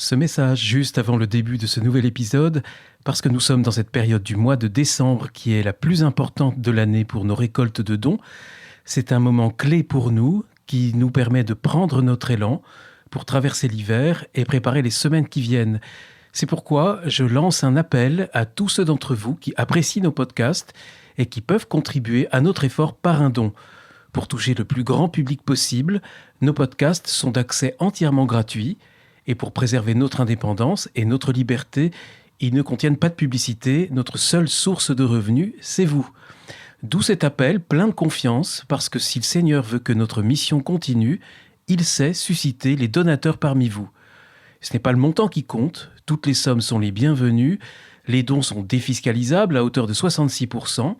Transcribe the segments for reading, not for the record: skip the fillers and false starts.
Ce message juste avant le début de ce nouvel épisode, parce que nous sommes dans cette période du mois de décembre qui est la plus importante de l'année pour nos récoltes de dons. C'est un moment clé pour nous qui nous permet de prendre notre élan pour traverser l'hiver et préparer les semaines qui viennent. C'est pourquoi je lance un appel à tous ceux d'entre vous qui apprécient nos podcasts et qui peuvent contribuer à notre effort par un don. Pour toucher le plus grand public possible, nos podcasts sont d'accès entièrement gratuit. Et pour préserver notre indépendance et notre liberté, ils ne contiennent pas de publicité. Notre seule source de revenus, c'est vous. D'où cet appel plein de confiance, parce que si le Seigneur veut que notre mission continue, il sait susciter les donateurs parmi vous. Ce n'est pas le montant qui compte, toutes les sommes sont les bienvenues, les dons sont défiscalisables à hauteur de 66%.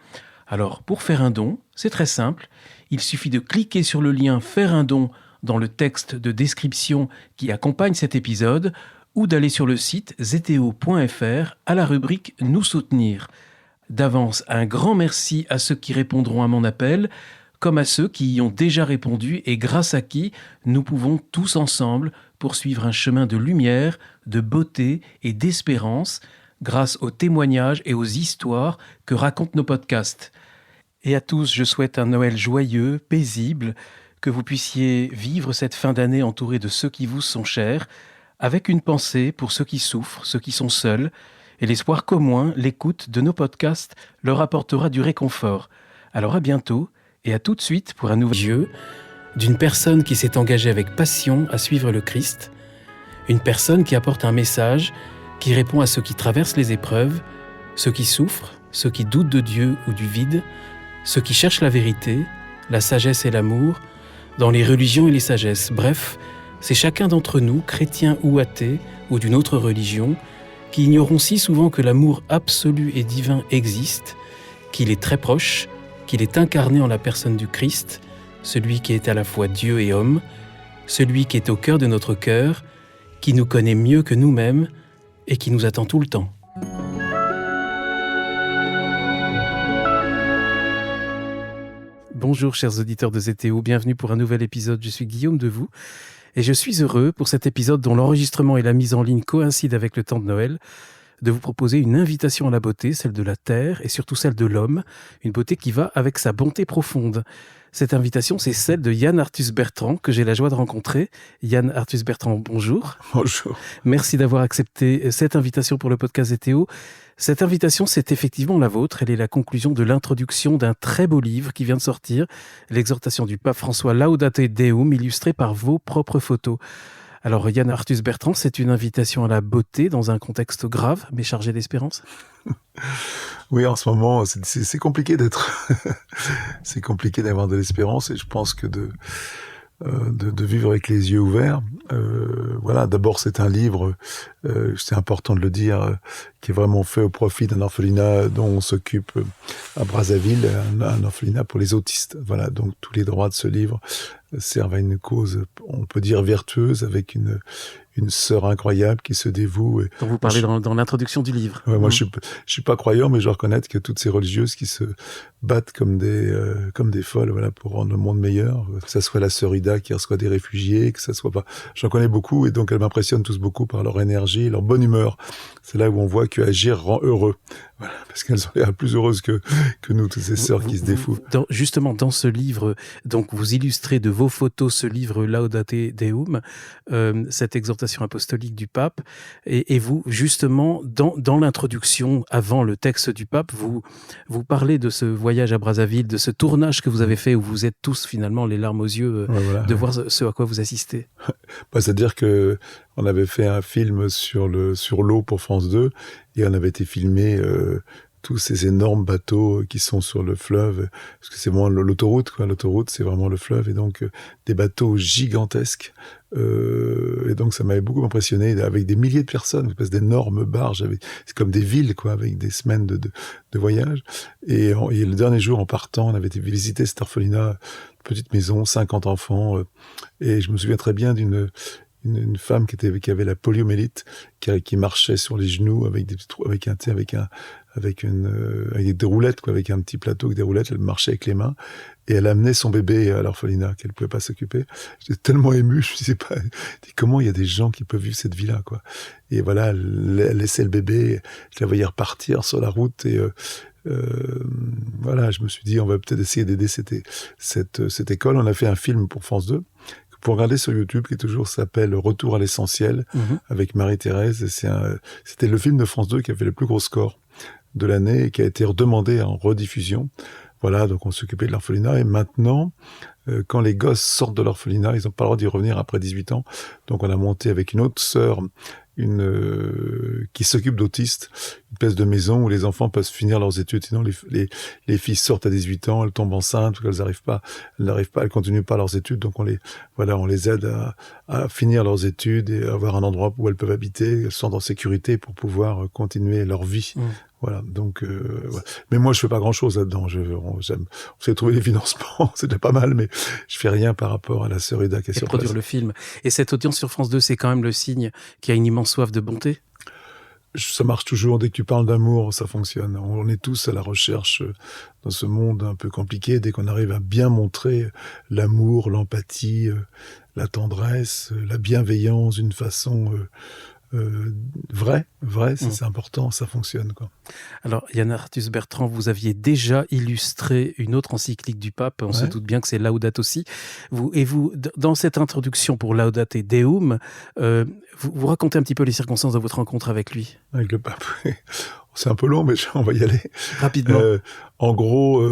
Alors, pour faire un don, c'est très simple, il suffit de cliquer sur le lien « Faire un don » dans le texte de description qui accompagne cet épisode ou d'aller sur le site zeteo.fr à la rubrique « Nous soutenir ». D'avance, un grand merci à ceux qui répondront à mon appel, comme à ceux qui y ont déjà répondu et grâce à qui nous pouvons tous ensemble poursuivre un chemin de lumière, de beauté et d'espérance grâce aux témoignages et aux histoires que racontent nos podcasts. Et à tous, je souhaite un Noël joyeux, paisible, que vous puissiez vivre cette fin d'année entouré de ceux qui vous sont chers, avec une pensée pour ceux qui souffrent, ceux qui sont seuls, et l'espoir qu'au moins l'écoute de nos podcasts leur apportera du réconfort. Alors à bientôt, et à tout de suite pour un nouveau Dieu, d'une personne qui s'est engagée avec passion à suivre le Christ, une personne qui apporte un message, qui répond à ceux qui traversent les épreuves, ceux qui souffrent, ceux qui doutent de Dieu ou du vide, ceux qui cherchent la vérité, la sagesse et l'amour, dans les religions et les sagesses. Bref, c'est chacun d'entre nous, chrétien ou athée, ou d'une autre religion, qui ignorons si souvent que l'amour absolu et divin existe, qu'il est très proche, qu'il est incarné en la personne du Christ, celui qui est à la fois Dieu et homme, celui qui est au cœur de notre cœur, qui nous connaît mieux que nous-mêmes et qui nous attend tout le temps. Bonjour chers auditeurs de ZTO, bienvenue pour un nouvel épisode. Je suis Guillaume Devoux et je suis heureux pour cet épisode dont l'enregistrement et la mise en ligne coïncident avec le temps de Noël, de vous proposer une invitation à la beauté, celle de la terre et surtout celle de l'homme, une beauté qui va avec sa bonté profonde. Cette invitation, c'est celle de Yann Arthus Bertrand, que j'ai la joie de rencontrer. Yann Arthus Bertrand, bonjour. Bonjour. Merci d'avoir accepté cette invitation pour le podcast ZTO. Cette invitation, c'est effectivement la vôtre. Elle est la conclusion de l'introduction d'un très beau livre qui vient de sortir, l'exhortation du pape François Laudate Deum, illustrée par vos propres photos. Alors, Yann Arthus Bertrand, c'est une invitation à la beauté dans un contexte grave, mais chargé d'espérance. Oui, en ce moment, c'est compliqué d'être... c'est compliqué d'avoir de l'espérance et je pense que de vivre avec les yeux ouverts. Voilà, d'abord, c'est un livre, c'est important de le dire, qui est vraiment fait au profit d'un orphelinat dont on s'occupe à Brazzaville, un orphelinat pour les autistes. Voilà, donc tous les droits de ce livre servent à une cause, on peut dire, vertueuse, avec une sœur incroyable qui se dévoue. Dont vous parlez dans l'introduction du livre. Ouais, moi, je suis pas croyant, mais je dois reconnaître que toutes ces religieuses qui se battent comme des folles, voilà, pour rendre le monde meilleur, que ça soit la sœur Ida qui reçoit des réfugiés, que ça soit pas, j'en connais beaucoup, et donc elles m'impressionnent tous beaucoup par leur énergie, leur bonne humeur. C'est là où on voit que agir rend heureux. Voilà, parce qu'elles ont l'air plus heureuses que nous, toutes ces sœurs qui se défouent. Justement, dans ce livre, donc vous illustrez de vos photos ce livre Laudate Deum, cette exhortation apostolique du pape, et vous, justement, dans l'introduction, avant le texte du pape, vous parlez de ce voyage à Brazzaville, de ce tournage que vous avez fait, où vous êtes tous, finalement, les larmes aux yeux, voir ce à quoi vous assistez. C'est-à-dire que on avait fait un film sur l'eau pour France 2, et on avait été filmer tous ces énormes bateaux qui sont sur le fleuve, parce que c'est vraiment l'autoroute, quoi. L'autoroute, c'est vraiment le fleuve, et donc des bateaux gigantesques. Et donc ça m'avait beaucoup impressionné, avec des milliers de personnes, une espèce d'énormes barges, c'est comme des villes, quoi, avec des semaines de voyage. Et le dernier jour, en partant, on avait été visiter cet orphelinat, petite maison, 50 enfants, et je me souviens très bien d'une une femme qui avait la poliomyélite, qui marchait sur les genoux avec des roulettes, quoi, avec un petit plateau avec des roulettes. Elle marchait avec les mains et elle amenait son bébé à l'orphelinat qu'elle pouvait pas s'occuper. J'étais tellement ému, je me disais pas, comment il y a des gens qui peuvent vivre cette vie-là, quoi. Et voilà, elle laissait le bébé, je la voyais repartir sur la route et voilà, je me suis dit, on va peut-être essayer d'aider cette école. On a fait un film pour France 2, pour regarder sur YouTube, qui toujours s'appelle Retour à l'essentiel, avec Marie-Thérèse. C'était le film de France 2 qui a fait le plus gros score de l'année et qui a été redemandé en rediffusion. Voilà, donc on s'occupait de l'orphelinat. Et maintenant, quand les gosses sortent de l'orphelinat, ils n'ont pas le droit d'y revenir après 18 ans. Donc on a monté avec une autre sœur qui s'occupe d'autistes, une espèce de maison où les enfants peuvent finir leurs études. Sinon, les filles sortent à 18 ans, elles tombent enceintes, elles continuent pas leurs études. Donc on les aide à finir leurs études et avoir un endroit où elles peuvent habiter, elles sont en sécurité pour pouvoir continuer leur vie. Voilà, donc voilà. Mais moi je fais pas grand-chose là-dedans. On sait trouver les financements, c'est déjà pas mal, mais je fais rien par rapport à la sœur Ida qui est sur place. Et produire le film. Et cette audience sur France 2, c'est quand même le signe qu'il y a une immense soif de bonté. Ça marche toujours. Dès que tu parles d'amour, ça fonctionne. On est tous à la recherche dans ce monde un peu compliqué. Dès qu'on arrive à bien montrer l'amour, l'empathie, la tendresse, la bienveillance d'une façon vrai, c'est important, ça fonctionne, quoi. Alors, Yann Arthus Bertrand, vous aviez déjà illustré une autre encyclique du pape, on se doute bien que c'est Laudato Si. Vous, dans cette introduction pour Laudate Deum, vous racontez un petit peu les circonstances de votre rencontre avec lui. Avec le pape, c'est un peu long, mais on va y aller. Rapidement. En gros,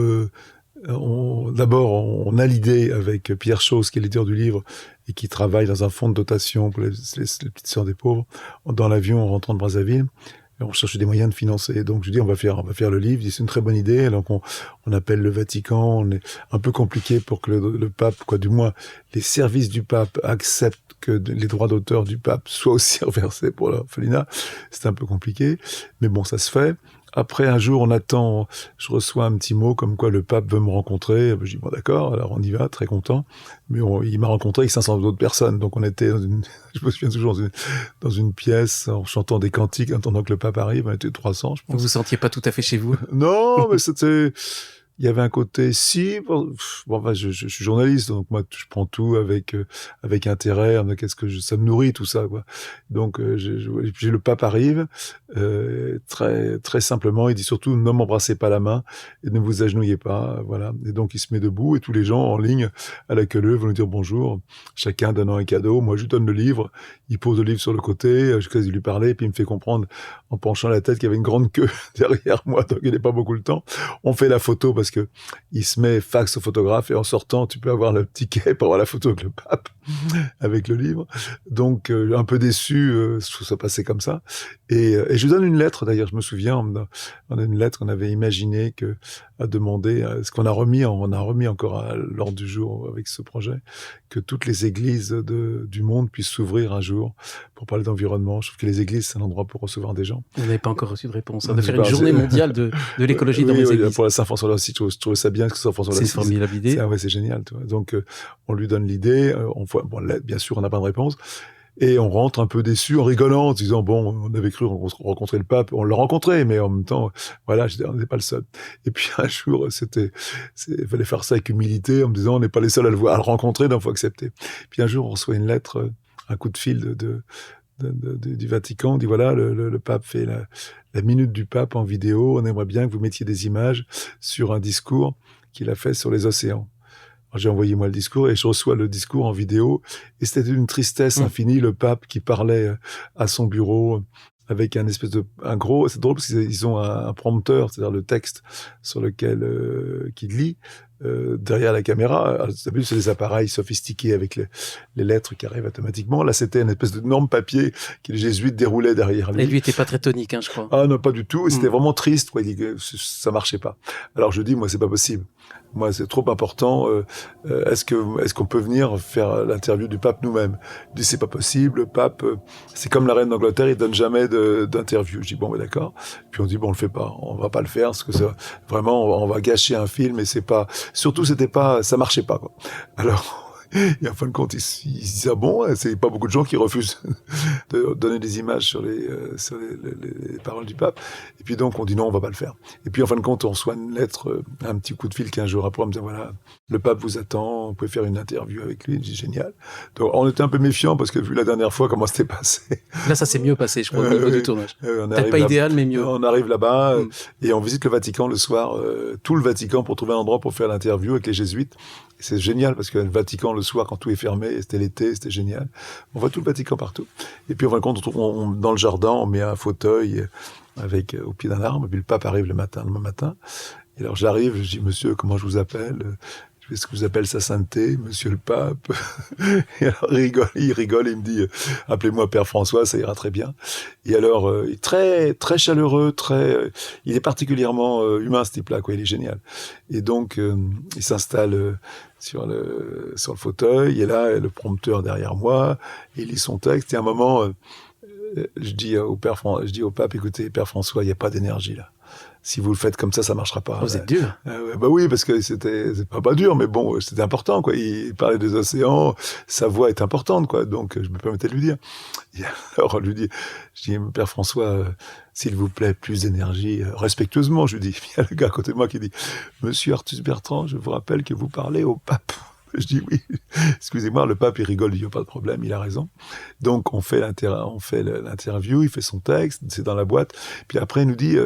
d'abord, on a l'idée avec Pierre Chausse, qui est l'éditeur du livre, et qui travaille dans un fonds de dotation pour les petites sœurs des pauvres, dans l'avion en rentrant de Brazzaville. Et on cherchait des moyens de financer. Donc je dis on va faire le livre. C'est une très bonne idée. Alors on appelle le Vatican. On est un peu compliqué pour que le pape, du moins les services du pape acceptent que les droits d'auteur du pape soient aussi reversés pour l'orphelinat. C'est un peu compliqué, mais bon, ça se fait. Après, un jour, je reçois un petit mot comme quoi le pape veut me rencontrer. Je dis, bon, d'accord, alors on y va, très content. Mais il m'a rencontré avec 500 autres personnes. Donc on était je me souviens toujours dans une pièce, en chantant des cantiques, en attendant que le pape arrive. On était 300, je pense. Vous vous sentiez pas tout à fait chez vous? Non, mais il y avait un côté je suis journaliste, donc moi je prends tout avec intérêt. Ça me nourrit tout ça, quoi. Donc le pape arrive très très simplement, il dit surtout ne m'embrassez pas la main et ne vous agenouillez pas, voilà. Et donc il se met debout et tous les gens en ligne à la queue leu vont nous dire bonjour, chacun donnant un cadeau. Moi je lui donne le livre, il pose le livre sur le côté, je commence à lui parler, puis il me fait comprendre en penchant la tête qu'il y avait une grande queue derrière moi, donc il n'est pas beaucoup le temps. On fait la photo parce que il se met face au photographe et en sortant, tu peux avoir le ticket pour avoir la photo avec le pape, avec le livre. Donc, un peu déçu, ça passait comme ça. Et je lui donne une lettre, d'ailleurs, je me souviens, on a une lettre qu'on avait imaginée à demander, ce qu'on a remis encore à l'ordre du jour avec ce projet, que toutes les églises du monde puissent s'ouvrir un jour pour parler d'environnement. Je trouve que les églises, c'est un endroit pour recevoir des gens. Vous n'avez pas encore reçu de réponse. On va faire une journée mondiale de l'écologie dans les églises. Pour la Saint-François aussi, je trouvais ça bien, que Saint-François c'est une formidable idée. C'est génial. Tu vois. Donc, on lui donne l'idée. Bien sûr, on n'a pas de réponse. Et on rentre un peu déçu en rigolant, en disant, bon, on avait cru rencontrer le pape, on l'a rencontré, mais en même temps, voilà, on n'est pas le seul. Et puis un jour, il fallait faire ça avec humilité, en me disant, on n'est pas les seuls à le rencontrer, donc il faut accepter. Puis un jour, on reçoit une lettre, un coup de fil du Vatican, on dit, voilà, le pape fait la minute du pape en vidéo, on aimerait bien que vous mettiez des images sur un discours qu'il a fait sur les océans. Alors, j'ai envoyé moi le discours et je reçois le discours en vidéo et c'était une tristesse infinie, le pape qui parlait à son bureau avec c'est drôle parce qu'ils ont un prompteur, c'est-à-dire le texte sur lequel qu'il lit derrière la caméra. D'habitude, c'est des appareils sophistiqués avec les lettres qui arrivent automatiquement. Là, c'était une espèce d'énorme papier que les jésuites déroulaient derrière lui. Et lui était pas très tonique, je crois. Ah non, pas du tout. C'était vraiment triste, quoi. Il dit que ça marchait pas. Alors je dis, moi, c'est pas possible. Moi, c'est trop important. Est-ce qu'on peut venir faire l'interview du pape nous-mêmes? Il dit, c'est pas possible. Le pape, c'est comme la reine d'Angleterre, il donne jamais d'interview. Je dis, bon, d'accord. Puis on dit, bon, on le fait pas. On va pas le faire parce que vraiment, on va gâcher un film et c'est pas, surtout, ça marchait pas, quoi. Alors, Et en fin de compte, il se dit, ah bon, c'est pas beaucoup de gens qui refusent de donner des images sur les paroles du pape. Et puis donc, on dit non, on va pas le faire. Et puis en fin de compte, on reçoit une lettre, un petit coup de fil 15 jours après, en me disant, voilà, le pape vous attend, vous pouvez faire une interview avec lui. Je dis, génial. Donc, on était un peu méfiants parce que vu la dernière fois comment c'était passé. Là, ça s'est mieux passé, je crois, au niveau du tournage. Peut-être pas là, idéal, mais mieux. On arrive là-bas et on visite le Vatican le soir, tout le Vatican pour trouver un endroit pour faire l'interview avec les jésuites. Et c'est génial parce que le Vatican le soir quand tout est fermé, c'était l'été, c'était génial. On voit tout le Vatican partout. Et puis en fin de compte, dans le jardin, on met un fauteuil avec au pied d'un arbre. Et puis le pape arrive le même matin. Et alors j'arrive, je dis monsieur, comment je vous appelle? Est-ce que vous appelez sa sainteté, monsieur le pape? Et alors il rigole et il me dit appelez-moi Père François, ça ira très bien. Et alors il est très très chaleureux, il est particulièrement humain ce type-là, quoi. Il est génial. Et donc il s'installe sur le fauteuil et là le prompteur derrière moi, il lit son texte et à un moment je dis au pape, écoutez Père François, il n'y a pas d'énergie là. Si vous le faites comme ça marchera pas. Vous êtes dur. Bah oui, parce que c'est pas dur, mais bon, c'était important, quoi. Il parlait des océans, sa voix est importante, quoi. Donc, je me permettais de lui dire. Et alors, je dis, Père François, s'il vous plaît, plus d'énergie, respectueusement, je lui dis. Il y a le gars à côté de moi qui dit, Monsieur Artus Bertrand, je vous rappelle que vous parlez au pape. Je dis oui, excusez-moi, le pape il rigole, il dit pas de problème, il a raison. Donc on fait l'interview, il fait son texte, c'est dans la boîte. Puis après il nous dit,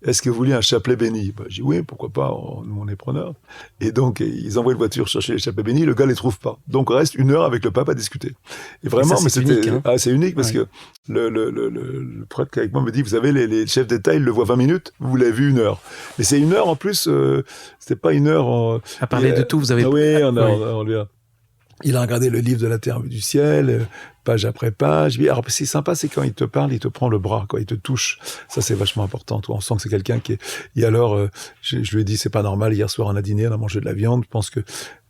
est-ce que vous voulez un chapelet béni? Je dis oui, pourquoi pas, nous on est preneurs. Et donc ils envoient une voiture chercher les chapelets bénis, le gars les trouve pas. Donc on reste 1 heure avec le pape à discuter. Et vraiment, ça, c'est unique, hein. C'est unique parce que le prêtre qui est avec moi me dit, vous savez, les chefs d'État, ils le voient 20 minutes, vous l'avez vu 1 heure. Mais c'est 1 heure en plus, c'était pas 1 heure. À parler de tout, vous avez. Ah oui, il a regardé le livre de la terre du ciel, page après page. Alors, c'est sympa, c'est quand il te parle, il te prend le bras, quoi, il te touche. Ça, c'est vachement important. Toi, on sent que c'est quelqu'un qui est. Et alors, je lui ai dit, c'est pas normal. Hier soir, on a dîné, on a mangé de la viande. Je pense que,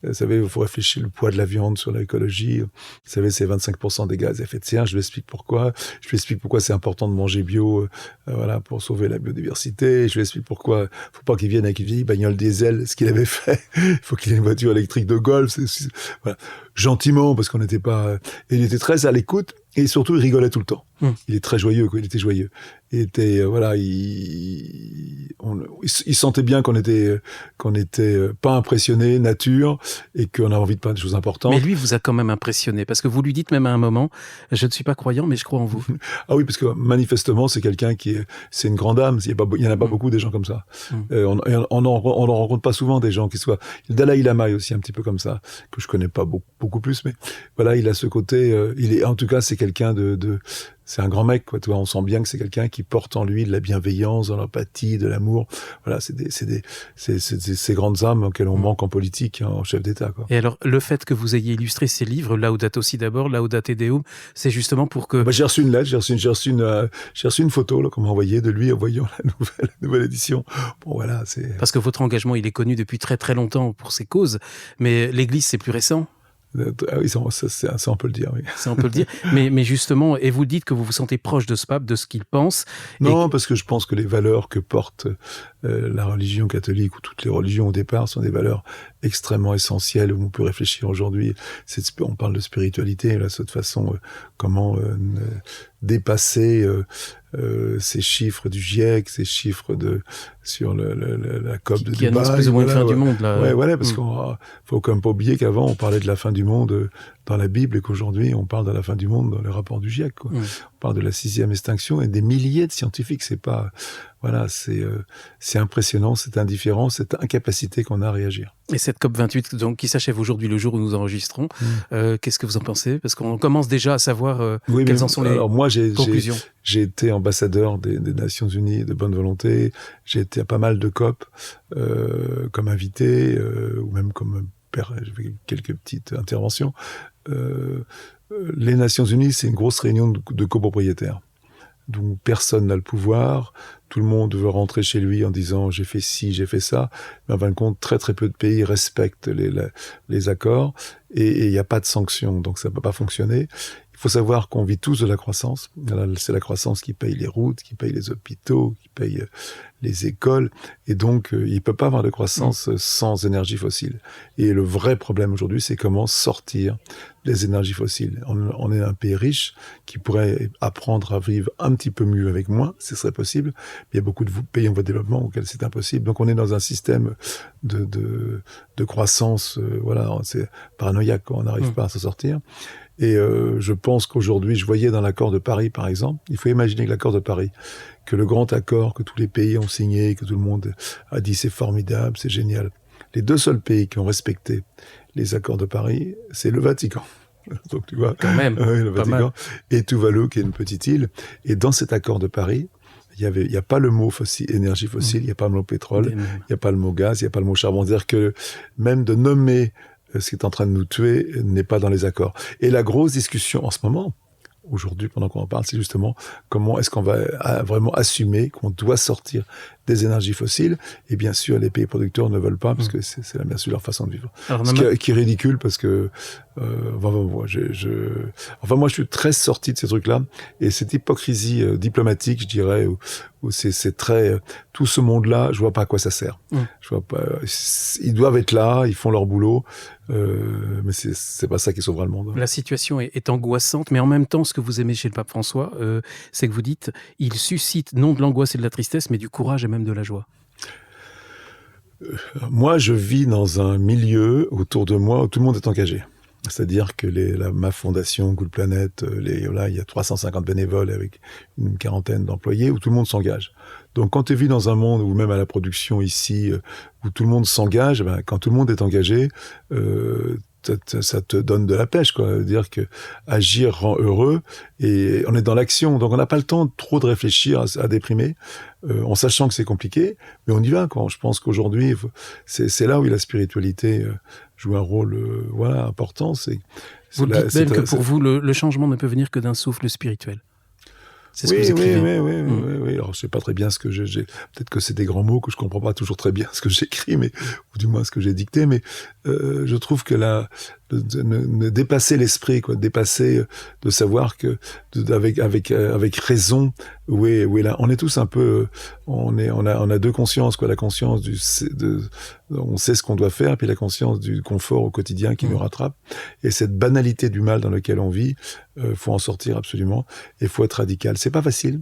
vous savez, il faut réfléchir le poids de la viande sur l'écologie. Vous savez, c'est 25% des gaz à effet de serre. Je lui explique pourquoi. Je lui explique pourquoi c'est important de manger bio, voilà, pour sauver la biodiversité. Je lui explique pourquoi faut pas qu'il vienne avec une vieille bagnole diesel, ce qu'il avait fait. Il faut qu'il ait une voiture électrique de golf. Voilà. Gentiment, parce qu'on n'était pas. Et il était très à l'écoute et surtout il rigolait tout le temps. Il est très joyeux, quoi. Il était joyeux. Il était voilà, il sentait bien qu'on était pas impressionné, nature, et qu'on a envie de parler de choses importantes. Mais lui vous a quand même impressionné parce que vous lui dites même à un moment, je ne suis pas croyant, mais je crois en vous. Ah oui, parce que manifestement c'est quelqu'un c'est une grande âme. Il y en a pas beaucoup des gens comme ça. On en rencontre pas souvent des gens qui soient. Le Dalai Lama est aussi un petit peu comme ça, que je connais pas beaucoup plus, mais voilà, il a ce côté. En tout cas, c'est quelqu'un c'est un grand mec, quoi. Tu vois, on sent bien que c'est quelqu'un qui porte en lui de la bienveillance, de l'empathie, de l'amour. Voilà, c'est ces grandes âmes auxquelles on manque en politique, hein, en chef d'État, quoi. Et alors, le fait que vous ayez illustré ces livres, Laudato Si d'abord, Laudate Deum, c'est justement pour que... J'ai reçu une lettre, j'ai reçu une photo là qu'on m'a envoyée de lui en voyant la nouvelle édition. Bon, voilà, c'est... Parce que votre engagement, il est connu depuis très très longtemps pour ses causes, mais l'Église, c'est plus récent. Ah oui, ça on peut le dire, oui. Ça on peut le dire. Mais justement, et vous dites que vous vous sentez proche de ce pape, de ce qu'il pense. Non, parce que je pense que les valeurs que porte la religion catholique ou toutes les religions au départ sont des valeurs extrêmement essentielles où on peut réfléchir aujourd'hui. On parle de spiritualité, là, de toute façon, comment dépasser ces chiffres du GIEC, ces chiffres sur la COP de Dubaï. Qui annonce plus ou moins la fin du monde, là. Ouais, voilà, parce qu'on faut quand même pas oublier qu'avant, on parlait de la fin du monde dans la Bible et qu'aujourd'hui, on parle de la fin du monde dans le rapport du GIEC, quoi. On parle de la 6e extinction et des milliers de scientifiques. C'est pas, voilà, c'est impressionnant, cette indifférence, cette incapacité qu'on a à réagir. Et cette COP28, donc, qui s'achève aujourd'hui, le jour où nous enregistrons, qu'est-ce que vous en pensez? Parce qu'on commence déjà à savoir quelles en sont les conclusions. J'ai été ambassadeur des Nations Unies de bonne volonté. J'ai été à pas mal de COP comme invité ou même comme père. J'ai fait quelques petites interventions. Les Nations Unies, c'est une grosse réunion de copropriétaires. Donc personne n'a le pouvoir, tout le monde veut rentrer chez lui en disant j'ai fait ci, j'ai fait ça, mais en fin de compte, très très peu de pays respectent les accords et il n'y a pas de sanctions, donc ça ne peut pas fonctionner. Il faut savoir qu'on vit tous de la croissance. C'est la croissance qui paye les routes, qui paye les hôpitaux, qui paye les écoles. Et donc, il ne peut pas avoir de croissance sans énergie fossile. Et le vrai problème aujourd'hui, c'est comment sortir des énergies fossiles. On est un pays riche qui pourrait apprendre à vivre un petit peu mieux avec moins, ce serait possible. Mais il y a beaucoup de pays en voie de développement auxquels c'est impossible. Donc, on est dans un système de croissance, c'est paranoïaque, on n'arrive pas à s'en sortir. Et je pense qu'aujourd'hui, je voyais dans l'accord de Paris, par exemple, il faut imaginer que l'accord de Paris, que le grand accord que tous les pays ont signé, que tout le monde a dit c'est formidable, c'est génial. Les 2 seuls pays qui ont respecté les accords de Paris, c'est le Vatican. Donc tu vois, quand même, le Vatican et Tuvalu, qui est une petite île. Et dans cet accord de Paris, il y a pas le mot énergie fossile, il y a pas le mot pétrole, il y a pas le mot gaz, il y a pas le mot charbon. C'est-à-dire que même de nommer ce qui est en train de nous tuer n'est pas dans les accords. Et la grosse discussion en ce moment, aujourd'hui, pendant qu'on en parle, c'est justement comment est-ce qu'on va vraiment assumer qu'on doit sortir des énergies fossiles. Et bien sûr, les pays producteurs ne veulent pas, parce que c'est bien sûr leur façon de vivre. Alors, qui est ridicule, parce que moi, je suis très sorti de ces trucs-là. Et cette hypocrisie diplomatique, je dirais, où c'est très... tout ce monde-là, je vois pas à quoi ça sert. Je vois pas... Ils doivent être là, ils font leur boulot, mais c'est pas ça qui sauvera le monde. La situation est angoissante, mais en même temps, ce que vous aimez chez le pape François, c'est que vous dites, il suscite non de l'angoisse et de la tristesse, mais du courage et même de la joie. Moi, je vis dans un milieu autour de moi où tout le monde est engagé. C'est-à-dire que ma fondation Good Planet, il y a 350 bénévoles avec une quarantaine d'employés où tout le monde s'engage. Donc quand tu vis dans un monde, ou même à la production ici, où tout le monde s'engage, quand tout le monde est engagé, ça te donne de la pêche, quoi. Dire que agir rend heureux, et on est dans l'action, donc on n'a pas le temps trop de réfléchir à déprimer, en sachant que c'est compliqué, mais on y va, quoi. Je pense qu'aujourd'hui, c'est là où la spiritualité joue un rôle important. Vous dites même que pour vous, le changement ne peut venir que d'un souffle spirituel. C'est ce que vous écrivez. Oui. Alors, je sais pas très bien ce que j'ai. Peut-être que c'est des grands mots que je comprends pas toujours très bien ce que j'écris, ou du moins ce que j'ai dicté. Mais je trouve que de dépasser l'esprit, quoi, dépasser, de savoir que avec raison, où est là. On est tous un peu, on a 2 consciences, quoi. La conscience on sait ce qu'on doit faire, puis la conscience du confort au quotidien qui nous rattrape. Et cette banalité du mal dans lequel on vit, faut en sortir absolument. Et faut être radical. C'est pas facile.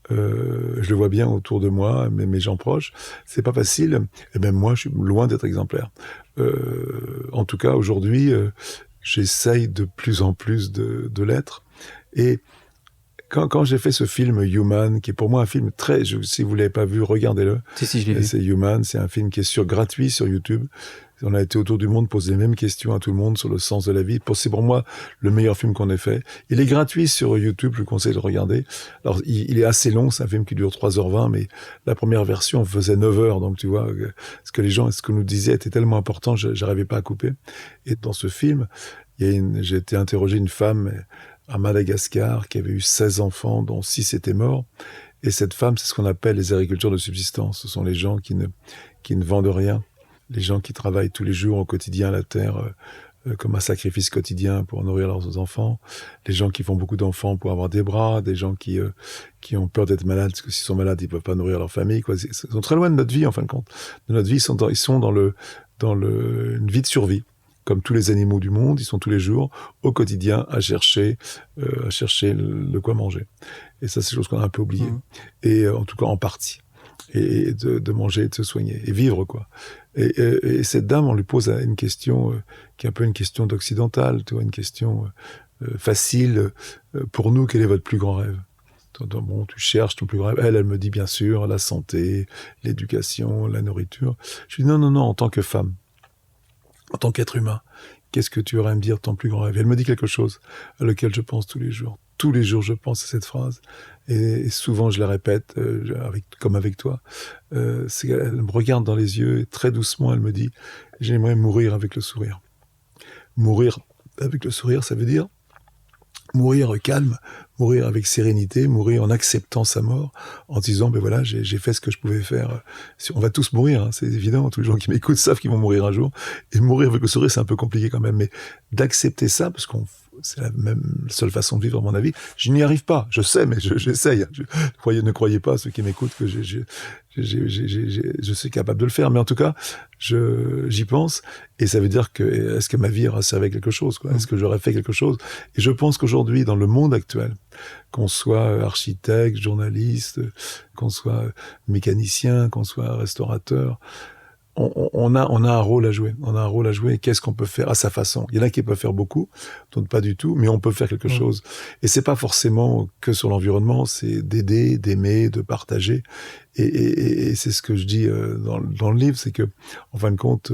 Je le vois bien autour de moi, mes gens proches, c'est pas facile, et même moi, je suis loin d'être exemplaire. En tout cas, aujourd'hui, j'essaye de plus en plus de l'être. Et quand j'ai fait ce film Human, qui est pour moi un film si vous l'avez pas vu, regardez-le. Si, je l'ai vu. C'est Human, c'est un film qui est gratuit sur YouTube. On a été autour du monde, poser les mêmes questions à tout le monde sur le sens de la vie. C'est pour moi le meilleur film qu'on ait fait. Il est gratuit sur YouTube, je vous conseille de le regarder. Alors, il est assez long, c'est un film qui dure 3h20, mais la première version faisait 9h, donc tu vois, ce que nous disaient était tellement important, j'arrivais pas à couper. Et dans ce film, j'ai été interroger une femme à Madagascar qui avait eu 16 enfants, dont 6 étaient morts. Et cette femme, c'est ce qu'on appelle les agriculteurs de subsistance. Ce sont les gens qui ne vendent rien. Les gens qui travaillent tous les jours au quotidien la terre comme un sacrifice quotidien pour nourrir leurs enfants, les gens qui font beaucoup d'enfants pour avoir des bras, des gens qui ont peur d'être malades parce que s'ils sont malades ils peuvent pas nourrir leur famille, quoi. Ils sont très loin de notre vie en fin de compte. De notre vie, ils sont dans une vie de survie. Comme tous les animaux du monde, ils sont tous les jours au quotidien à chercher de quoi manger. Et ça, c'est quelque chose qu'on a un peu oublié. Et en tout cas en partie. Et de manger et de se soigner et vivre, quoi. Et cette dame, on lui pose une question qui est un peu une question d'occidental, tu vois, une question facile. Pour nous, quel est votre plus grand rêve? Bon, tu cherches ton plus grand rêve. Elle me dit bien sûr la santé, l'éducation, la nourriture. Je dis non, en tant que femme, en tant qu'être humain, qu'est-ce que tu aurais à me dire ton plus grand rêve? Elle me dit quelque chose à lequel je pense tous les jours. Tous les jours, je pense à cette phrase. Et souvent, je la répète, comme avec toi. Elle me regarde dans les yeux et très doucement, elle me dit « J'aimerais mourir avec le sourire ». Mourir avec le sourire, ça veut dire mourir calme, mourir avec sérénité, mourir en acceptant sa mort, en disant, ben voilà, j'ai fait ce que je pouvais faire. On va tous mourir, hein, c'est évident, tous les gens qui m'écoutent savent qu'ils vont mourir un jour, et mourir avec le sourire, c'est un peu compliqué quand même, mais d'accepter ça, parce que c'est la seule façon de vivre, à mon avis. Je n'y arrive pas, je sais, mais j'essaye. Ne croyez pas, ceux qui m'écoutent, que je suis capable de le faire, mais en tout cas, j'y pense, et ça veut dire que, est-ce que ma vie aura servi à quelque chose, quoi? Est-ce que j'aurais fait quelque chose? Et je pense qu'aujourd'hui, dans le monde actuel, qu'on soit architecte, journaliste, qu'on soit mécanicien, qu'on soit restaurateur, on a un rôle à jouer. On a un rôle à jouer. Qu'est-ce qu'on peut faire à sa façon? Il y en a qui peuvent faire beaucoup, d'autres pas du tout, mais on peut faire quelque chose. Et c'est pas forcément que sur l'environnement, c'est d'aider, d'aimer, de partager. Et c'est ce que je dis dans le livre, c'est que, en fin de compte,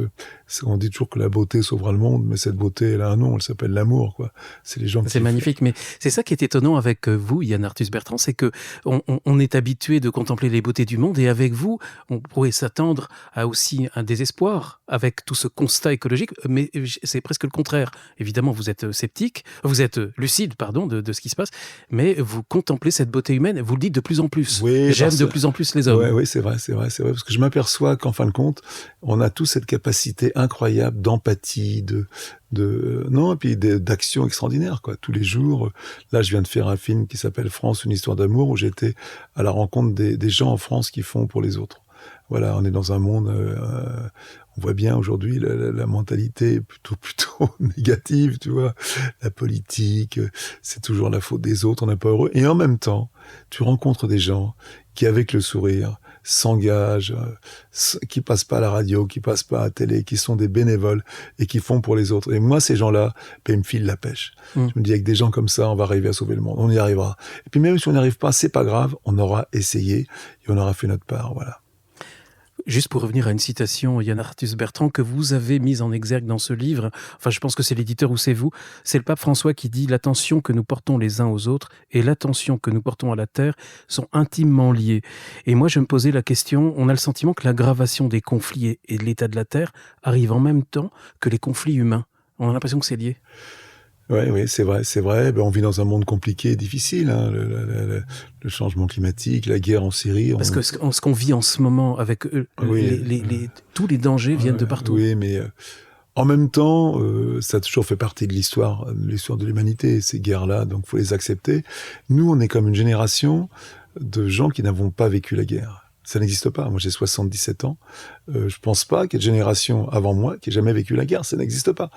on dit toujours que la beauté sauvera le monde, mais cette beauté, elle a un nom, elle s'appelle l'amour, quoi. C'est les gens. C'est magnifique, mais c'est ça qui est étonnant avec vous, Yann Arthus Bertrand, c'est que on est habitué de contempler les beautés du monde, et avec vous, on pourrait s'attendre à aussi un désespoir avec tout ce constat écologique, mais c'est presque le contraire. Évidemment, vous êtes sceptique, vous êtes lucide, pardon, de ce qui se passe, mais vous contemplez cette beauté humaine, vous le dites de plus en plus. Oui, j'aime de plus en plus les hommes. Oui, c'est vrai, parce que je m'aperçois qu'en fin de compte, on a tous cette capacité incroyable d'empathie, et puis d'action extraordinaire, quoi. Tous les jours, là, je viens de faire un film qui s'appelle France, une histoire d'amour, où j'étais à la rencontre des gens en France qui font pour les autres. Voilà, on est dans un monde, on voit bien aujourd'hui la mentalité est plutôt négative, tu vois. La politique, c'est toujours la faute des autres, on n'est pas heureux. Et en même temps, tu rencontres des gens qui, avec le sourire, s'engagent, qui passent pas à la radio, qui passent pas à la télé, qui sont des bénévoles et qui font pour les autres. Et moi, ces gens-là, ils me filent la pêche. Je me dis, avec des gens comme ça, on va arriver à sauver le monde. On y arrivera. Et puis même si on n'y arrive pas, c'est pas grave, on aura essayé et on aura fait notre part, voilà. Juste pour revenir à une citation, Yann Arthus Bertrand, que vous avez mise en exergue dans ce livre, enfin je pense que c'est l'éditeur ou c'est vous, c'est le pape François qui dit « L'attention que nous portons les uns aux autres et l'attention que nous portons à la Terre sont intimement liées ». Et moi je me posais la question, on a le sentiment que l'aggravation des conflits et de l'état de la Terre arrive en même temps que les conflits humains. On a l'impression que c'est lié. Oui, c'est vrai. Ben, on vit dans un monde compliqué et difficile, hein. Le changement climatique, la guerre en Syrie. Parce que ce qu'on vit en ce moment avec tous les dangers viennent de partout. Oui, mais en même temps, ça a toujours fait partie de l'histoire de l'humanité, ces guerres-là, donc faut les accepter. Nous, on est comme une génération de gens qui n'avons pas vécu la guerre. Ça n'existe pas. Moi, j'ai 77 ans. Je pense pas qu'il y ait de génération avant moi qui ait jamais vécu la guerre. Ça n'existe pas.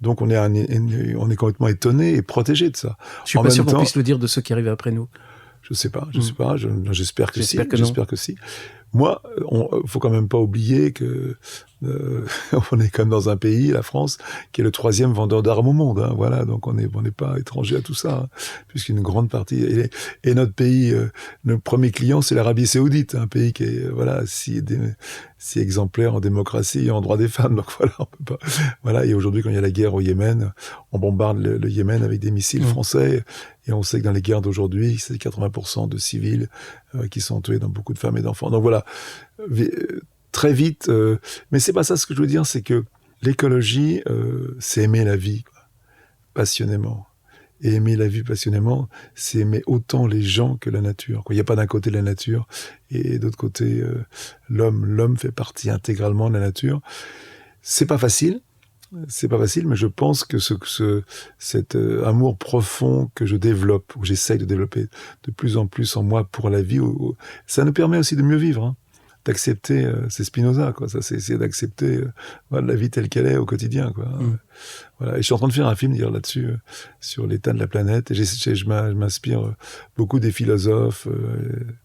Donc, on est complètement étonné et protégé de ça. Je suis pas sûr qu'on puisse le dire de ceux qui arrivent après nous. Je sais pas. J'espère que si. J'espère que si. Moi, faut quand même pas oublier que on est quand même dans un pays, la France, qui est le 3e vendeur d'armes au monde. Hein, voilà, donc on n'est pas étranger à tout ça, hein, puisqu'une grande partie et notre pays, le premier client, c'est l'Arabie Saoudite, un pays qui est si exemplaire en démocratie et en droits des femmes. Donc voilà, on peut pas. Voilà, et aujourd'hui, quand il y a la guerre au Yémen, on bombarde le Yémen avec des missiles français. Et on sait que dans les guerres d'aujourd'hui, c'est 80% de civils qui sont tués, dans beaucoup de femmes et d'enfants. Donc voilà, très vite. Mais c'est pas ça ce que je veux dire, c'est que l'écologie, c'est aimer la vie, quoi, passionnément. Et aimer la vie passionnément, c'est aimer autant les gens que la nature, quoi. Il n'y a pas d'un côté la nature et d'autre côté l'homme. L'homme fait partie intégralement de la nature. C'est pas facile, mais je pense que cet amour profond que je développe, ou j'essaye de développer de plus en plus en moi pour la vie, ça nous permet aussi de mieux vivre, hein. D'accepter, c'est Spinoza, quoi. Ça, c'est essayer d'accepter la vie telle qu'elle est au quotidien, quoi. Voilà. Et je suis en train de faire un film d'ailleurs là-dessus, sur l'état de la planète. Et je m'inspire beaucoup des philosophes.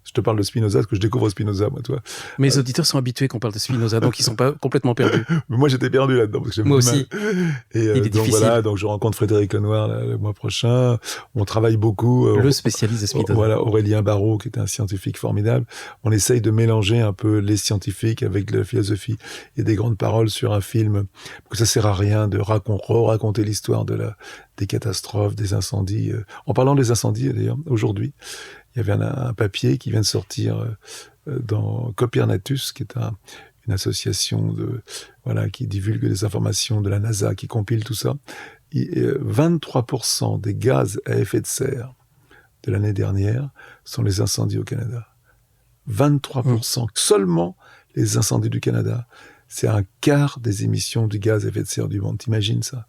Je te parle de Spinoza parce que je découvre Spinoza, moi, toi. Mes auditeurs sont habitués qu'on parle de Spinoza, donc ils sont pas complètement perdus. Mais moi, j'étais perdu là-dedans parce que moi aussi. Et il est donc difficile. voilà, donc je rencontre Frédéric Lenoir le mois prochain. On travaille beaucoup. Le spécialiste de Spinoza. Voilà, Aurélien Barraud, qui est un scientifique formidable. On essaye de mélanger un peu les scientifiques avec la philosophie et des grandes paroles sur un film. Parce que ça sert à rien de raconter l'histoire des catastrophes, des incendies. En parlant des incendies, d'ailleurs, aujourd'hui, il y avait un papier qui vient de sortir dans Copernicus, qui est une association qui divulgue des informations de la NASA, qui compile tout ça. 23% des gaz à effet de serre de l'année dernière sont les incendies au Canada. 23%, seulement les incendies du Canada. C'est un quart des émissions du gaz à effet de serre du monde. T'imagines ça?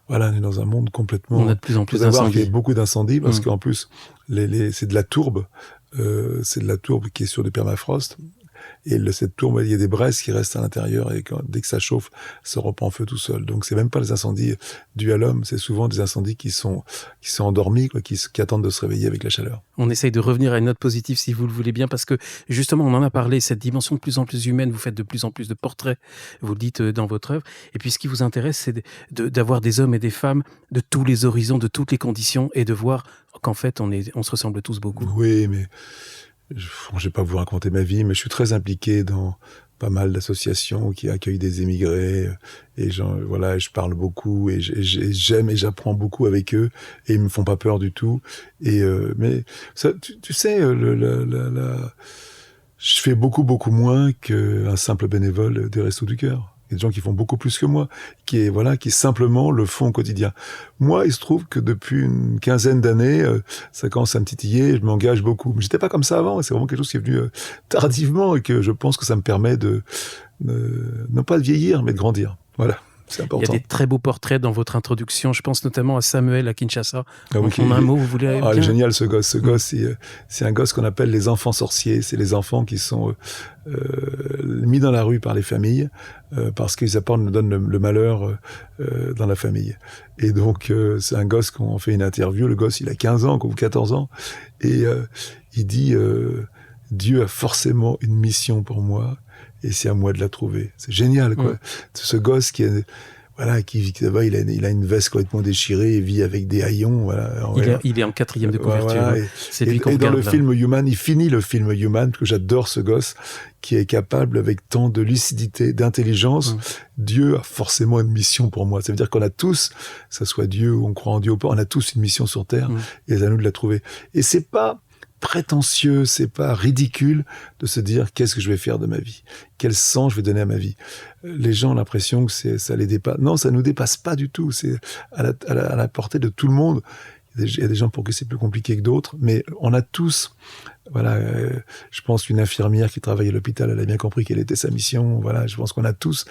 Voilà, on est dans un monde complètement... On a de plus en plus d'incendies. Il y a beaucoup d'incendies parce qu'en plus, c'est de la tourbe. C'est de la tourbe qui est sur du permafrost. Et cette tourbe, il y a des braises qui restent à l'intérieur et dès que ça chauffe, ça reprend en feu tout seul. Donc c'est même pas les incendies dus à l'homme, c'est souvent des incendies qui sont endormis, quoi, qui attendent de se réveiller avec la chaleur. On essaye de revenir à une note positive si vous le voulez bien, parce que justement on en a parlé, cette dimension de plus en plus humaine, vous faites de plus en plus de portraits, vous le dites dans votre œuvre, et puis ce qui vous intéresse c'est d'avoir des hommes et des femmes de tous les horizons, de toutes les conditions, et de voir qu'en fait on se ressemble tous beaucoup. Oui, mais... Je ne vais pas vous raconter ma vie, mais je suis très impliqué dans pas mal d'associations qui accueillent des émigrés et je parle beaucoup et j'aime et j'apprends beaucoup avec eux et ils me font pas peur du tout. Mais ça, tu sais, je fais beaucoup moins qu'un simple bénévole des Restos du Cœur. Il y a des gens qui font beaucoup plus que moi, qui simplement le font au quotidien. Moi, il se trouve que depuis une quinzaine d'années, ça commence à me titiller, je m'engage beaucoup. Mais j'étais pas comme ça avant, c'est vraiment quelque chose qui est venu tardivement et que je pense que ça me permet non pas de vieillir, mais de grandir. Voilà. C'est important. Il y a des très beaux portraits dans votre introduction. Je pense notamment à Samuel à Kinshasa. En un mot, vous voulez... il est génial ce gosse. Ce gosse, c'est un gosse qu'on appelle les enfants sorciers. C'est les enfants qui sont mis dans la rue par les familles parce qu'ils donnent le malheur dans la famille. Et donc, c'est un gosse qu'on fait une interview. Le gosse, il a 15 ans ou 14 ans. Et il dit « Dieu a forcément une mission pour moi. » Et c'est à moi de la trouver. C'est génial, quoi. Ce gosse qui est, voilà, il a une veste complètement déchirée, il vit avec des haillons, voilà. Il est en 4e de couverture. Voilà, c'est lui qu'on regarde. Et dans le film Human, il finit le film Human, parce que j'adore ce gosse, qui est capable, avec tant de lucidité, d'intelligence, Dieu a forcément une mission pour moi. Ça veut dire qu'on a tous, que ce soit Dieu ou on croit en Dieu ou pas, on a tous une mission sur Terre, et c'est à nous de la trouver. Et c'est pas prétentieux, c'est pas ridicule de se dire qu'est-ce que je vais faire de ma vie, quel sens je vais donner à ma vie. Les gens ont l'impression que ça les dépasse. Non, ça nous dépasse pas du tout. C'est à la portée de tout le monde. Il y a des gens pour qui c'est plus compliqué que d'autres, mais on a tous. Voilà, je pense qu'une infirmière qui travaille à l'hôpital, elle a bien compris quelle était sa mission. Voilà, je pense qu'on a tous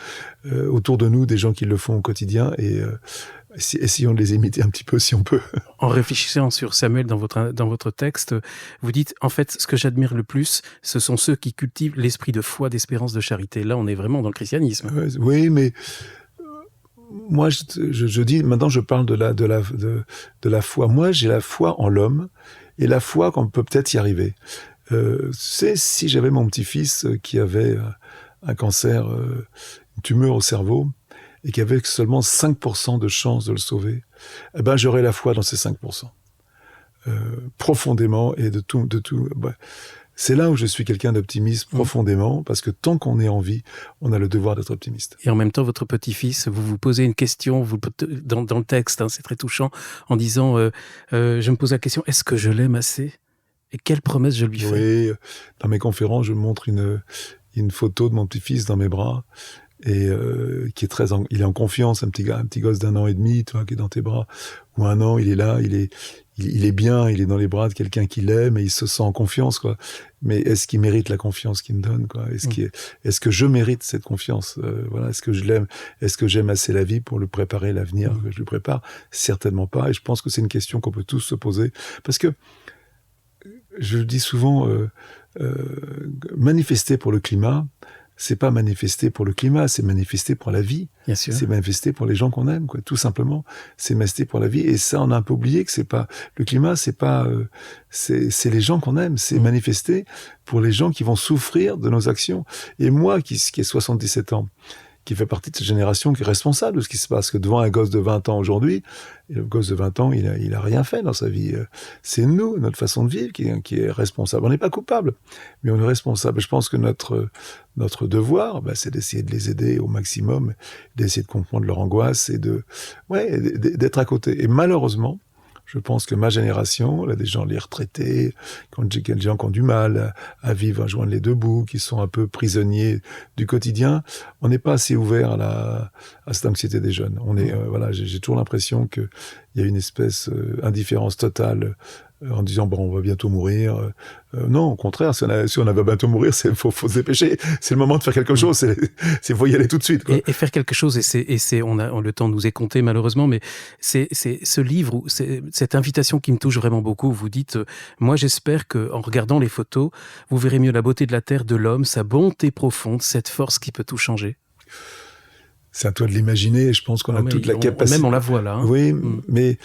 autour de nous des gens qui le font au quotidien et essayons de les imiter un petit peu si on peut. En réfléchissant sur Samuel dans votre texte, vous dites en fait ce que j'admire le plus, ce sont ceux qui cultivent l'esprit de foi, d'espérance, de charité. Là, on est vraiment dans le christianisme. Oui, mais moi, je dis maintenant, je parle de la foi. Moi, j'ai la foi en l'homme et la foi qu'on peut peut-être y arriver. C'est si j'avais mon petit-fils qui avait un cancer, une tumeur au cerveau, et qui avait seulement 5% de chance de le sauver, eh ben j'aurais la foi dans ces 5%. Profondément et de tout. Ouais. C'est là où je suis quelqu'un d'optimiste profondément, parce que tant qu'on est en vie, on a le devoir d'être optimiste. Et en même temps, votre petit-fils, vous vous posez une question dans le texte, c'est très touchant, en disant je me pose la question, est-ce que je l'aime assez ? Et quelle promesse je lui fais ? Oui, dans mes conférences, je montre une photo de mon petit-fils dans mes bras, et qui est il est en confiance, un petit gosse d'1 an et demi, toi, qui est dans tes bras, ou 1 an, il est là, il est bien, il est dans les bras de quelqu'un qui l'aime et il se sent en confiance, quoi. Mais est-ce qu'il mérite la confiance qu'il me donne, quoi? Est-ce que je mérite cette confiance? Voilà, est-ce que je l'aime? Est-ce que j'aime assez la vie pour lui préparer l'avenir que je lui prépare? Certainement pas. Et je pense que c'est une question qu'on peut tous se poser, parce que je le dis souvent, manifester pour le climat, c'est pas manifester pour le climat, c'est manifester pour la vie. Bien sûr. C'est manifester pour les gens qu'on aime, quoi. Tout simplement, c'est manifester pour la vie. Et ça, on a un peu oublié que c'est pas le climat, c'est pas, c'est les gens qu'on aime. C'est manifester pour les gens qui vont souffrir de nos actions. Et moi, qui ai 77 ans, qui fait partie de cette génération qui est responsable de ce qui se passe, que devant un gosse de 20 ans aujourd'hui, et le gosse de 20 ans, il a rien fait dans sa vie. C'est nous, notre façon de vivre, qui est responsable. On n'est pas coupable, mais on est responsable. Je pense que notre devoir, c'est d'essayer de les aider au maximum, d'essayer de comprendre leur angoisse et d'être à côté. Et malheureusement, Je pense que ma génération, là, des gens, les retraités, des gens qui ont du mal à vivre, à joindre les deux bouts, qui sont un peu prisonniers du quotidien, on n'est pas assez ouvert à cette anxiété des jeunes. Voilà, j'ai toujours l'impression qu'il y a une espèce d'indifférence totale en disant bon, on va bientôt mourir. Non, au contraire, si on va bientôt mourir, faut se dépêcher. C'est le moment de faire quelque chose. Faut y aller tout de suite, quoi. Et faire quelque chose. Le temps nous est compté malheureusement, mais c'est ce livre, cette invitation qui me touche vraiment beaucoup. Vous dites, moi j'espère que en regardant les photos, vous verrez mieux la beauté de la terre, de l'homme, sa bonté profonde, cette force qui peut tout changer. C'est à toi de l'imaginer. Je pense qu'on a toute la capacité. Même on la voit là. Hein. Oui, mais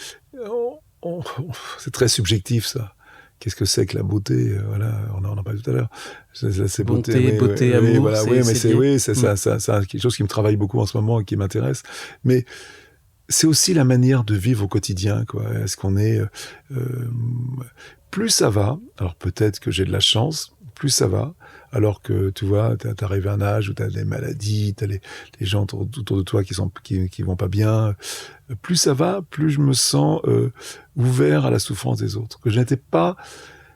c'est très subjectif, ça. Qu'est-ce que c'est que la beauté? Voilà, on en parlé tout à l'heure. C'est beauté, amour. Voilà, c'est quelque chose qui me travaille beaucoup en ce moment et qui m'intéresse. Mais c'est aussi la manière de vivre au quotidien, quoi. Est-ce qu'on est plus ça va? Alors peut-être que j'ai de la chance. Plus ça va, alors que tu vois, t'arrives à un âge où t'as des maladies, t'as les gens autour de toi qui vont pas bien. Plus ça va, plus je me sens ouvert à la souffrance des autres. Que je n'étais pas,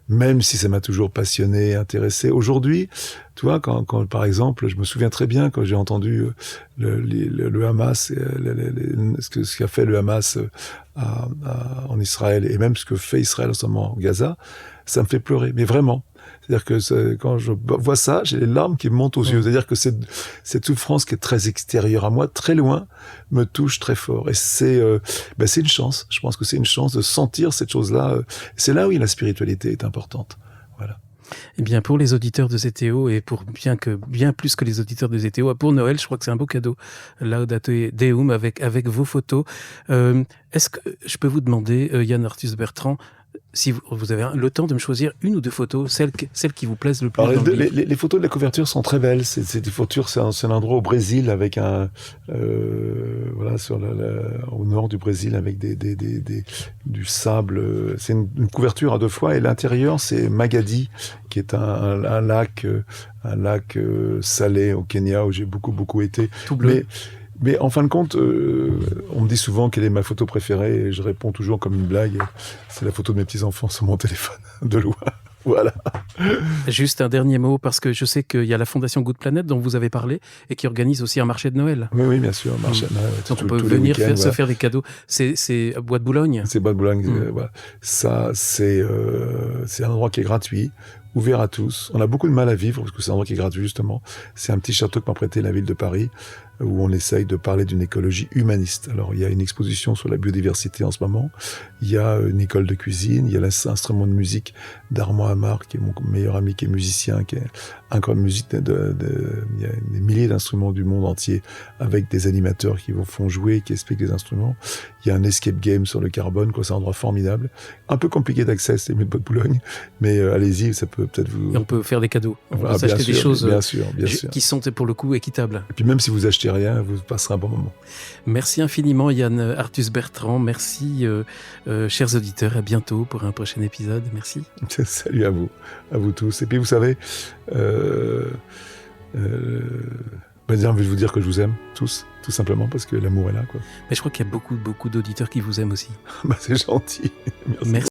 même si ça m'a toujours passionné, intéressé. Aujourd'hui, tu vois, quand par exemple, je me souviens très bien quand j'ai entendu le Hamas, ce qu'a fait le Hamas en Israël, et même ce que fait Israël en ce moment en Gaza, ça me fait pleurer, mais vraiment. C'est-à-dire que quand je vois ça, j'ai les larmes qui me montent aux yeux. C'est-à-dire que cette souffrance qui est très extérieure à moi, très loin, me touche très fort. Et c'est une chance. Je pense que c'est une chance de sentir cette chose-là. C'est là où la spiritualité est importante. Voilà. Eh bien, pour les auditeurs de ZTO et pour bien plus que les auditeurs de ZTO, pour Noël, je crois que c'est un beau cadeau. Laudate Deum avec vos photos. Est-ce que je peux vous demander, Yann Arthus Bertrand, si vous avez le temps de me choisir une ou deux photos, celles qui vous plaisent le plus. Alors, les photos de la couverture sont très belles. C'est des photos, c'est un endroit au Brésil avec voilà, au nord du Brésil avec du sable. C'est une couverture à deux fois et l'intérieur c'est Magadi, qui est un lac salé au Kenya où j'ai beaucoup été. Tout bleu. Mais en fin de compte, on me dit souvent quelle est ma photo préférée et je réponds toujours comme une blague. C'est la photo de mes petits-enfants sur mon téléphone, de loin. Voilà. Juste un dernier mot, parce que je sais qu'il y a la Fondation Good Planet dont vous avez parlé et qui organise aussi un marché de Noël. Oui, bien sûr, un marché de Noël. Donc on peut venir se faire des cadeaux. C'est Bois de Boulogne. C'est Bois de Boulogne, voilà. Ça, c'est un endroit qui est gratuit, ouvert à tous. On a beaucoup de mal à vivre parce que c'est un endroit qui est gratuit, justement. C'est un petit château que m'a prêté la ville de Paris, où on essaye de parler d'une écologie humaniste. Alors, il y a une exposition sur la biodiversité en ce moment. Il y a une école de cuisine. Il y a l'instrument de musique d'Armand Amar, qui est mon meilleur ami, qui est musicien, qui est incroyable musique. Il y a des milliers d'instruments du monde entier avec des animateurs qui vous font jouer, qui expliquent les instruments. Il y a un escape game sur le carbone, quoi. C'est un endroit formidable. Un peu compliqué d'accès, c'est mieux de Bois de Boulogne. Mais allez-y, ça peut peut-être vous... Et on peut faire des cadeaux. On peut s'acheter des choses bien sûr. qui sont pour le coup équitables. Et puis même si vous achetez rien, vous passerez un bon moment. Merci infiniment Yann Arthus Bertrand. Merci chers auditeurs. À bientôt pour un prochain épisode. Merci. Salut à vous tous. Et puis vous savez, j'ai envie de vous dire que je vous aime tous, tout simplement parce que l'amour est là, quoi. Mais je crois qu'il y a beaucoup d'auditeurs qui vous aiment aussi. C'est gentil. Merci.